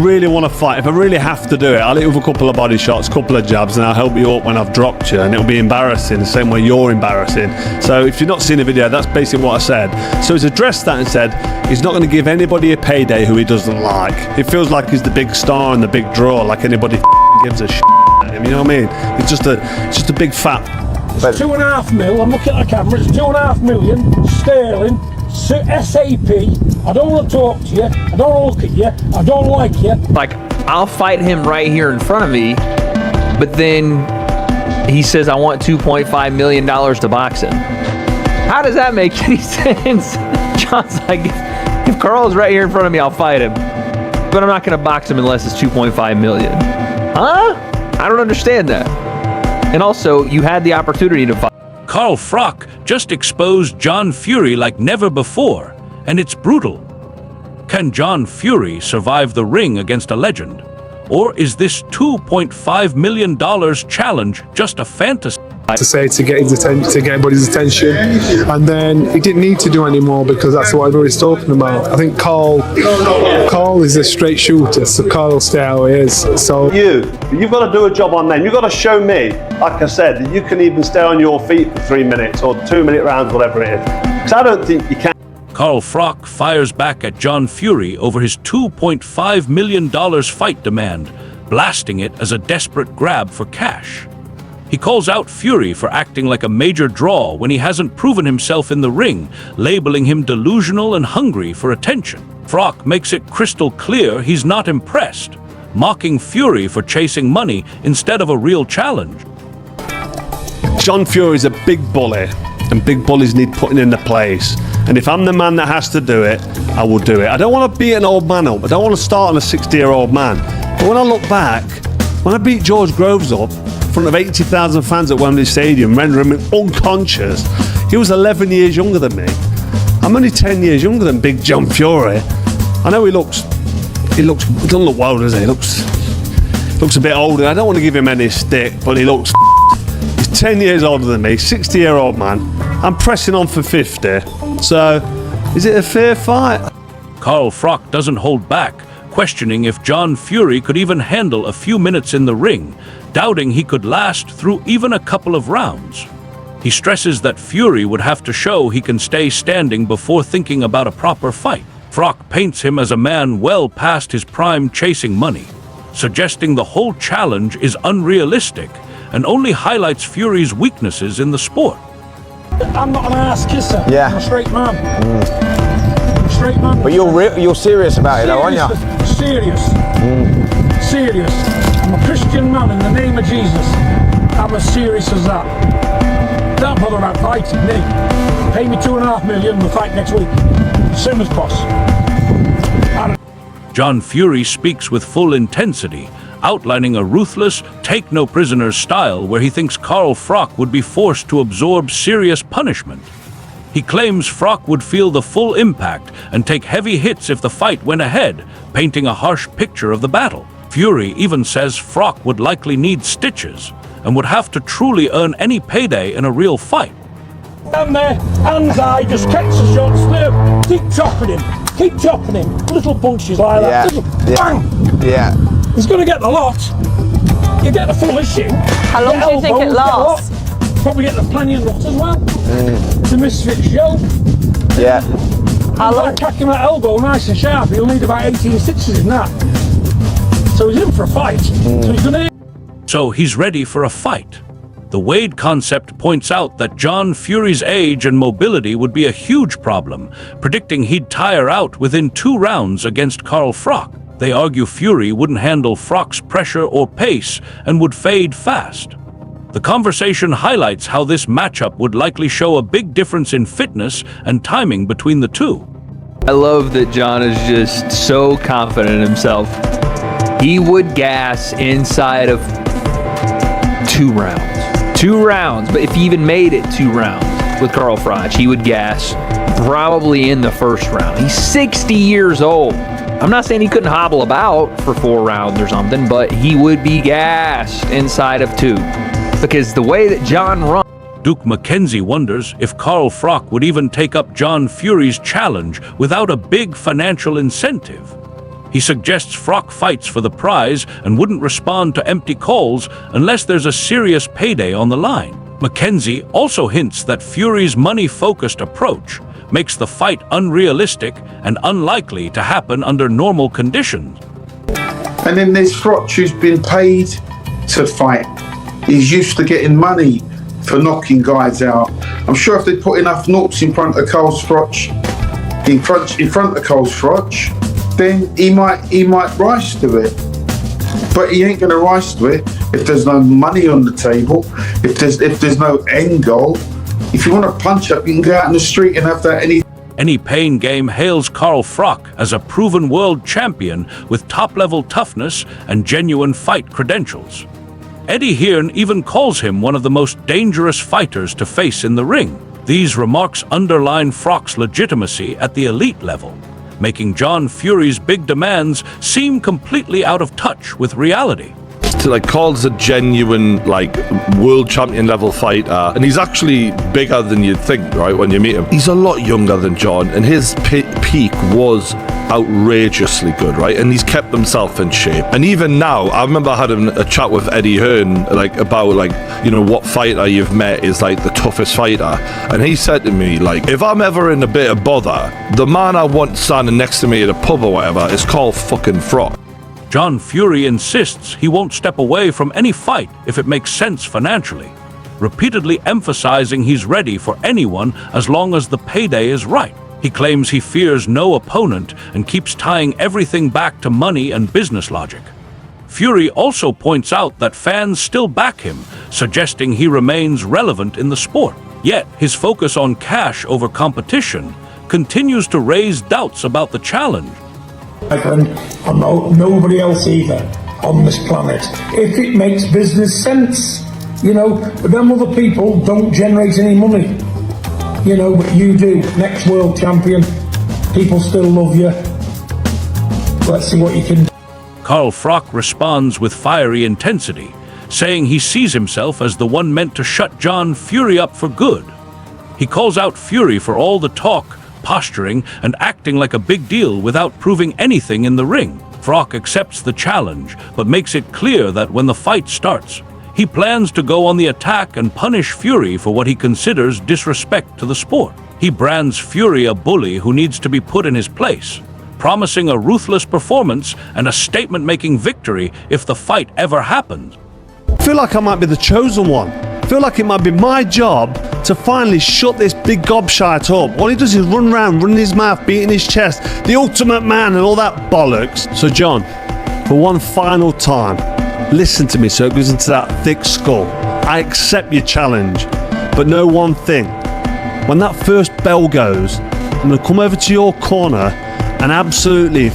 really want to fight, if I really have to do it, I'll hit you with a couple of body shots, a couple of jabs, and I'll help you up when I've dropped you, and it'll be embarrassing the same way you're embarrassing. So if you've not seen the video, that's basically what I said. So he's addressed that and said he's not going to give anybody a payday who he doesn't like. It feels like he's the big star and the big draw, like anybody gives a shit at him, you know what I mean? It's just a big fat... It's 2.5 mil, I'm looking at the camera, it's 2.5 million sterling, SAP. I don't want to talk to you, I don't want to look at you, I don't like you. Like, I'll fight him right here in front of me, but then he says I want $2.5 million to box him. How does that make any sense? John's like, if Carl's right here in front of me, I'll fight him, but I'm not going to box him unless it's $2.5 million. Huh? I don't understand that. And also, you had the opportunity to fight. Carl Froch just exposed John Fury like never before, and it's brutal. Can John Fury survive the ring against a legend? Or is this $2.5 million challenge just a fantasy? To say to get his attention, to get everybody's attention, and then he didn't need to do any more because that's what everybody's talking about. I think Carl is a straight shooter, so Carl will stay how he is. So you've got to do a job on them. You've got to show me, like I said, that you can even stay on your feet for 3 minutes or 2-minute rounds, whatever it is. Because I don't think you can. Carl Froch fires back at John Fury over his $2.5 million fight demand, blasting it as a desperate grab for cash. He calls out Fury for acting like a major draw when he hasn't proven himself in the ring, labeling him delusional and hungry for attention. Froch makes it crystal clear he's not impressed, mocking Fury for chasing money instead of a real challenge. John Fury's a big bully, and big bullies need putting into place. And if I'm the man that has to do it, I will do it. I don't want to beat an old man up. I don't want to start on a 60-year-old man. But when I look back, when I beat George Groves up in front of 80,000 fans at Wembley Stadium, rendering him unconscious, he was 11 years younger than me. I'm only 10 years younger than Big John Fury. I know he doesn't look well, does he? He looks a bit older. I don't want to give him any stick, but he looks he's 10 years older than me, 60-year-old man. I'm pressing on for 50. So, is it a fair fight? Carl Froch doesn't hold back, questioning if John Fury could even handle a few minutes in the ring, doubting he could last through even a couple of rounds. He stresses that Fury would have to show he can stay standing before thinking about a proper fight. Froch paints him as a man well past his prime chasing money, suggesting the whole challenge is unrealistic and only highlights Fury's weaknesses in the sport. I'm not an ass kisser. Yeah. I'm a straight man. I'm a straight man. But you're serious about it though, aren't you? Serious. Serious. I'm a Christian man in the name of Jesus. I'm as serious as that. Don't bother about fighting me. Pay me $2.5 million, we'll fight next week. As soon as possible. John Fury speaks with full intensity, outlining a ruthless, take-no-prisoners style where he thinks Carl Froch would be forced to absorb serious punishment. He claims Froch would feel the full impact and take heavy hits if the fight went ahead, painting a harsh picture of the battle. Fury even says Froch would likely need stitches and would have to truly earn any payday in a real fight. And there, hands high, just catch the shots through. Keep chopping him. Little punches like that. Little bang! Yeah. He's going to get the lot. You get the full issue. How long do you think it lasts? Probably get the plenty of lot as well. It's a misfit show. Yeah. How long? Crack him at elbow nice and sharp. He'll need about 18 stitches in that. So he's in for a fight. So he's ready for a fight. The Wade concept points out that John Fury's age and mobility would be a huge problem, predicting he'd tire out within 2 rounds against Carl Froch. They argue Fury wouldn't handle Froch's pressure or pace and would fade fast. The conversation highlights how this matchup would likely show a big difference in fitness and timing between the two. I love that John is just so confident in himself. He would gas inside of 2 rounds. 2 rounds, but if he even made it 2 rounds with Carl Froch, he would gas probably in the first round. He's 60 years old. I'm not saying he couldn't hobble about for 4 rounds or something, but he would be gassed inside of 2. Because the way that John runs... Duke McKenzie wonders if Carl Froch would even take up John Fury's challenge without a big financial incentive. He suggests Froch fights for the prize and wouldn't respond to empty calls unless there's a serious payday on the line. McKenzie also hints that Fury's money-focused approach makes the fight unrealistic and unlikely to happen under normal conditions. And then there's Froch, who's been paid to fight. He's used to getting money for knocking guys out. I'm sure if they put enough knocks in front of Carl Froch, in front of Carl Froch, then he might rise to it. But he ain't gonna rise to it if there's no money on the table, if there's no end goal. If you want to punch up, you can go out in the street and have that Any Pain Game hails Carl Froch as a proven world champion with top-level toughness and genuine fight credentials. Eddie Hearn even calls him one of the most dangerous fighters to face in the ring. These remarks underline Froch's legitimacy at the elite level, making John Fury's big demands seem completely out of touch with reality. Carl's a genuine, world champion level fighter, and he's actually bigger than you'd think, right, when you meet him. He's a lot younger than John, and his peak was outrageously good, right, and he's kept himself in shape. And even now, I remember having a chat with Eddie Hearn, about, what fighter you've met is, the toughest fighter, and he said to me, if I'm ever in a bit of bother, the man I want standing next to me at a pub or whatever is called fucking Froch. John Fury insists he won't step away from any fight if it makes sense financially, repeatedly emphasizing he's ready for anyone as long as the payday is right. He claims he fears no opponent and keeps tying everything back to money and business logic. Fury also points out that fans still back him, suggesting he remains relevant in the sport. Yet his focus on cash over competition continues to raise doubts about the challenge. And nobody else either on this planet. If it makes business sense, but them other people don't generate any money, but you do. Next world champion, people still love you. Let's see what you can do. Carl Froch responds with fiery intensity, saying he sees himself as the one meant to shut John Fury up for good. He calls out Fury for all the talk, posturing, and acting like a big deal without proving anything in the ring. Froch accepts the challenge, but makes it clear that when the fight starts, he plans to go on the attack and punish Fury for what he considers disrespect to the sport. He brands Fury a bully who needs to be put in his place, promising a ruthless performance and a statement-making victory if the fight ever happens. I feel like I might be the chosen one. I feel like it might be my job to finally shut this big gobshite up. All he does is run around, running his mouth, beating his chest, the ultimate man and all that bollocks. So John, for one final time, listen to me so it goes into that thick skull. I accept your challenge, but know one thing. When that first bell goes, I'm going to come over to your corner and absolutely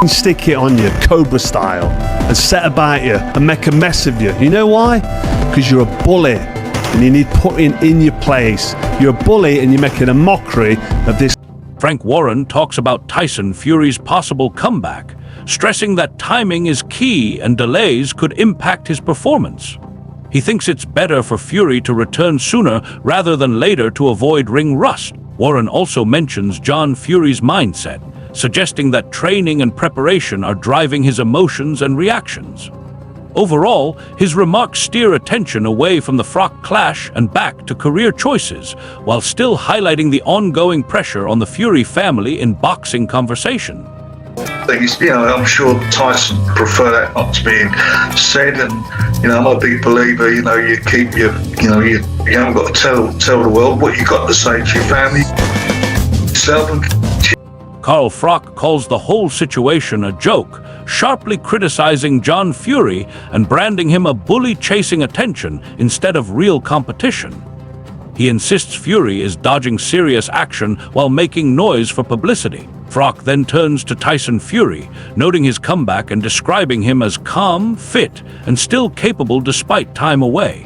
stick it on you, Cobra style, and set about you and make a mess of you. You know why? Because you're a bully and you need putting in your place. You're a bully and you're making a mockery of this. Frank Warren talks about Tyson Fury's possible comeback, stressing that timing is key and delays could impact his performance. He thinks it's better for Fury to return sooner rather than later to avoid ring rust. Warren also mentions John Fury's mindset, suggesting that training and preparation are driving his emotions and reactions. Overall, his remarks steer attention away from the Froch clash and back to career choices, while still highlighting the ongoing pressure on the Fury family in boxing conversation. I'm sure Tyson prefer that not to be said, and I'm a big believer. You keep you haven't got to tell the world what you got to say to your family, yourself. Carl Froch calls the whole situation a joke, sharply criticizing John Fury and branding him a bully chasing attention instead of real competition. He insists Fury is dodging serious action while making noise for publicity. Froch then turns to Tyson Fury, noting his comeback and describing him as calm, fit, and still capable despite time away.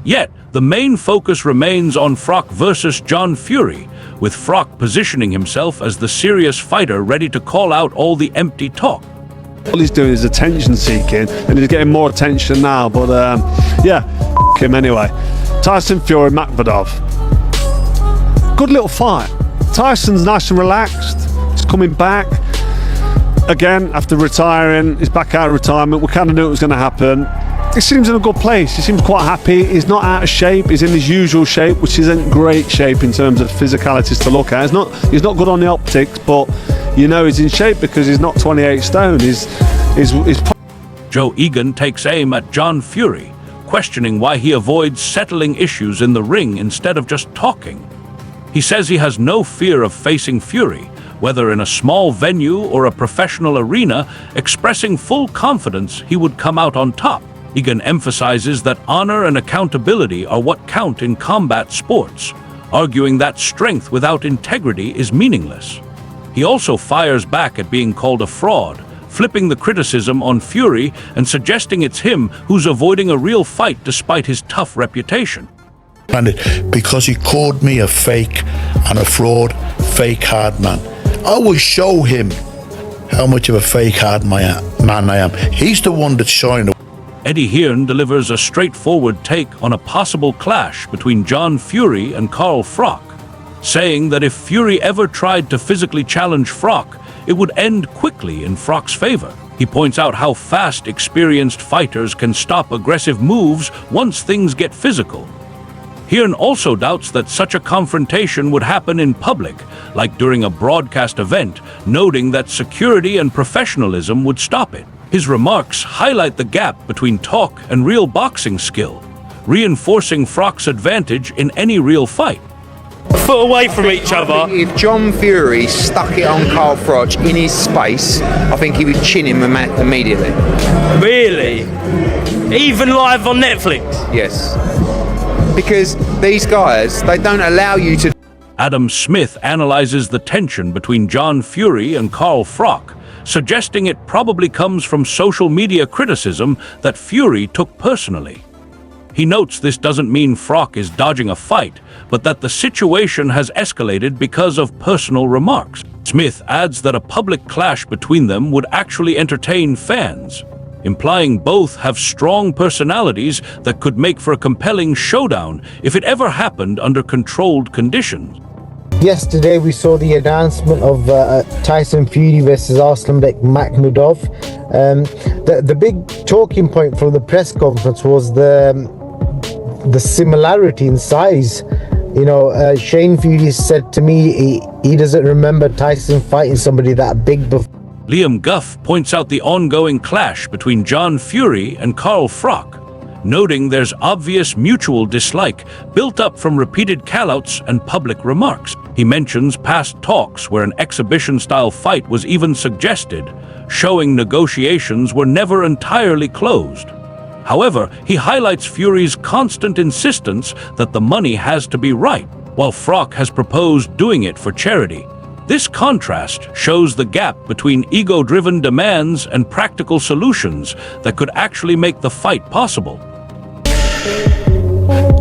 Yet, the main focus remains on Froch versus John Fury, with Froch positioning himself as the serious fighter ready to call out all the empty talk. All he's doing is attention seeking, and he's getting more attention now, but him anyway. Tyson Fury, Makbadov. Good little fight. Tyson's nice and relaxed. He's coming back. again, after retiring, he's back out of retirement. We kind of knew it was going to happen. He seems in a good place. He seems quite happy. He's not out of shape. He's in his usual shape, which isn't great shape in terms of physicalities to look at. He's not good on the optics, but you know he's in shape because he's not 28 stone. He's Joe Egan takes aim at John Fury, questioning why he avoids settling issues in the ring instead of just talking. He says he has no fear of facing Fury, whether in a small venue or a professional arena, expressing full confidence he would come out on top. Egan emphasizes that honor and accountability are what count in combat sports, arguing that strength without integrity is meaningless. He also fires back at being called a fraud, flipping the criticism on Fury and suggesting it's him who's avoiding a real fight despite his tough reputation. Because he called me a fake and a fraud, fake hard man. I will show him how much of a fake hard man I am. He's the one that's showing. Eddie Hearn delivers a straightforward take on a possible clash between John Fury and Carl Froch, saying that if Fury ever tried to physically challenge Froch, it would end quickly in Froch's favor. He points out how fast, experienced fighters can stop aggressive moves once things get physical. Hearn also doubts that such a confrontation would happen in public, like during a broadcast event, noting that security and professionalism would stop it. His remarks highlight the gap between talk and real boxing skill, reinforcing Froch's advantage in any real fight. A foot away from each other. If John Fury stuck it on Carl Froch in his space, I think he would chin him immediately. Really? Even live on Netflix? Yes. Because these guys, they don't allow you to... Adam Smith analyzes the tension between John Fury and Carl Froch, suggesting it probably comes from social media criticism that Fury took personally. He notes this doesn't mean Froch is dodging a fight, but that the situation has escalated because of personal remarks. Smith adds that a public clash between them would actually entertain fans, implying both have strong personalities that could make for a compelling showdown if it ever happened under controlled conditions. Yesterday we saw the announcement of Tyson Fury versus Arslanbek Makhmudov. The big talking point from the press conference was the similarity in size. You know, Shane Fury said to me he doesn't remember Tyson fighting somebody that big before. Liam Guff points out the ongoing clash between John Fury and Carl Froch, noting there's obvious mutual dislike built up from repeated callouts and public remarks. He mentions past talks where an exhibition-style fight was even suggested, showing negotiations were never entirely closed. However, he highlights Fury's constant insistence that the money has to be right, while Froch has proposed doing it for charity. This contrast shows the gap between ego-driven demands and practical solutions that could actually make the fight possible.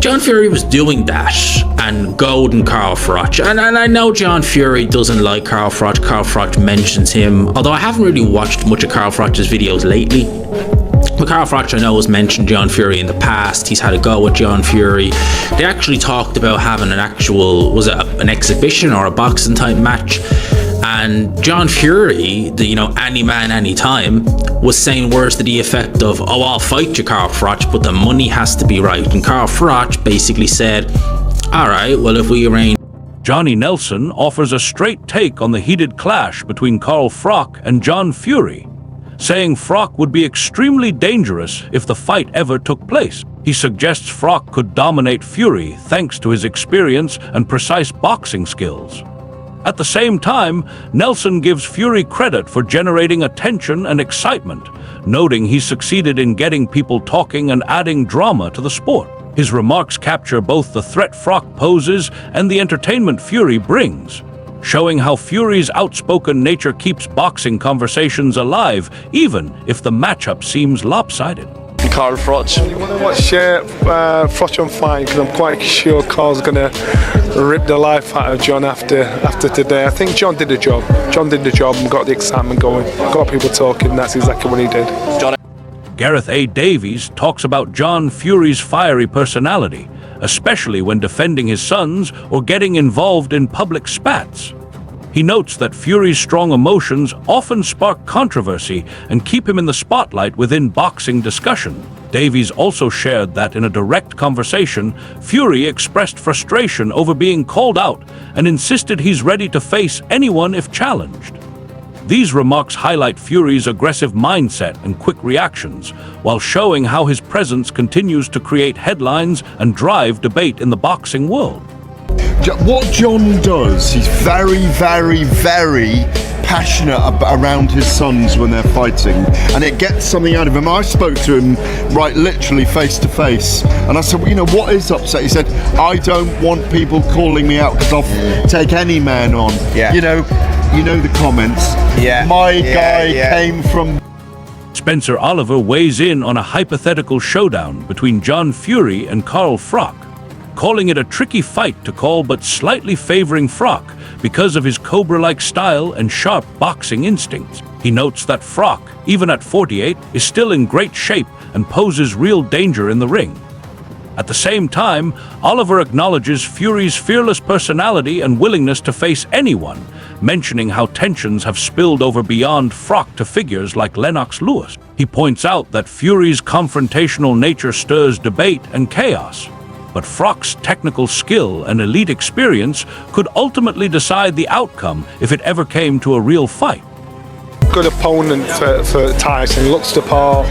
John Fury was doing that and goading Carl Froch, and I know John Fury doesn't like Carl Froch. Carl Froch mentions him, although I haven't really watched much of Carl Froch's videos lately. But Carl Froch, I know, has mentioned John Fury in the past. He's had a go with John Fury. They actually talked about having an actual, was it an exhibition or a boxing type match? And John Fury, any man, any time, was saying words to the effect of, "Oh, I'll fight you, Carl Froch, but the money has to be right." And Carl Froch basically said, "All right, well, if we arrange..." Johnny Nelson offers a straight take on the heated clash between Carl Froch and John Fury, saying Froch would be extremely dangerous if the fight ever took place. He suggests Froch could dominate Fury thanks to his experience and precise boxing skills. At the same time, Nelson gives Fury credit for generating attention and excitement, noting he succeeded in getting people talking and adding drama to the sport. His remarks capture both the threat Froch poses and the entertainment Fury brings, showing how Fury's outspoken nature keeps boxing conversations alive, even if the matchup seems lopsided. Carl Froch. You want to watch Froch on fight, because I'm quite sure Carl's going to rip the life out of John after today. I think John did the job. John did the job and got the excitement going. Got people talking, that's exactly what he did. Gareth A. Davies talks about John Fury's fiery personality, especially when defending his sons or getting involved in public spats. He notes that Fury's strong emotions often spark controversy and keep him in the spotlight within boxing discussion. Davies also shared that in a direct conversation, Fury expressed frustration over being called out and insisted he's ready to face anyone if challenged. These remarks highlight Fury's aggressive mindset and quick reactions, while showing how his presence continues to create headlines and drive debate in the boxing world. What John does, he's very, very, very passionate around his sons when they're fighting, and it gets something out of him. I spoke to him, right, literally face to face, and I said, well, you know, what is upset? He said, I don't want people calling me out because I'll take any man on. Yeah. You know the comments. Yeah. My guy came from. Spencer Oliver weighs in on a hypothetical showdown between John Fury and Carl Froch, calling it a tricky fight to call but slightly favoring Froch because of his Cobra-like style and sharp boxing instincts. He notes that Froch, even at 48, is still in great shape and poses real danger in the ring. At the same time, Oliver acknowledges Fury's fearless personality and willingness to face anyone, mentioning how tensions have spilled over beyond Froch to figures like Lennox Lewis. He points out that Fury's confrontational nature stirs debate and chaos, but Froch's technical skill and elite experience could ultimately decide the outcome if it ever came to a real fight. Good opponent for Tyson, looks the part.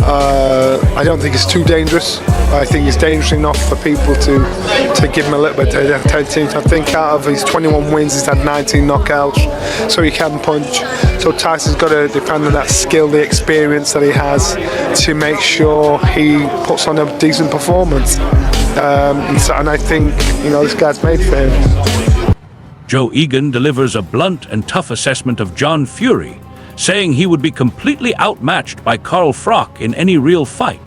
I don't think it's too dangerous. I think it's dangerous enough for people to give him a little bit of attention. I think out of his 21 wins, he's had 19 knockouts, so he can punch. So Tyson's got to depend on that skill, the experience that he has, to make sure he puts on a decent performance. And I think, this guy's made for him. Joe Egan delivers a blunt and tough assessment of John Fury, saying he would be completely outmatched by Carl Froch in any real fight.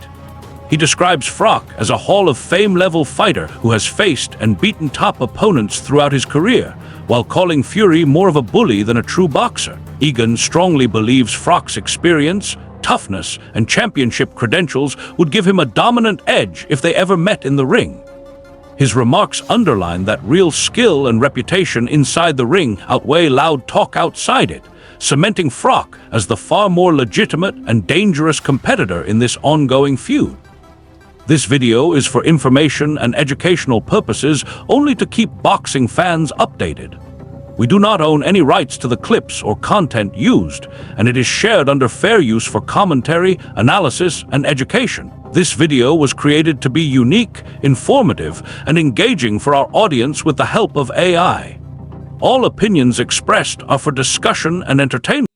He describes Froch as a Hall of Fame-level fighter who has faced and beaten top opponents throughout his career, while calling Fury more of a bully than a true boxer. Egan strongly believes Froch's experience, toughness, and championship credentials would give him a dominant edge if they ever met in the ring. His remarks underline that real skill and reputation inside the ring outweigh loud talk outside it, cementing Froch as the far more legitimate and dangerous competitor in this ongoing feud. This video is for information and educational purposes only to keep boxing fans updated. We do not own any rights to the clips or content used, and it is shared under fair use for commentary, analysis, and education. This video was created to be unique, informative, and engaging for our audience with the help of AI. All opinions expressed are for discussion and entertainment.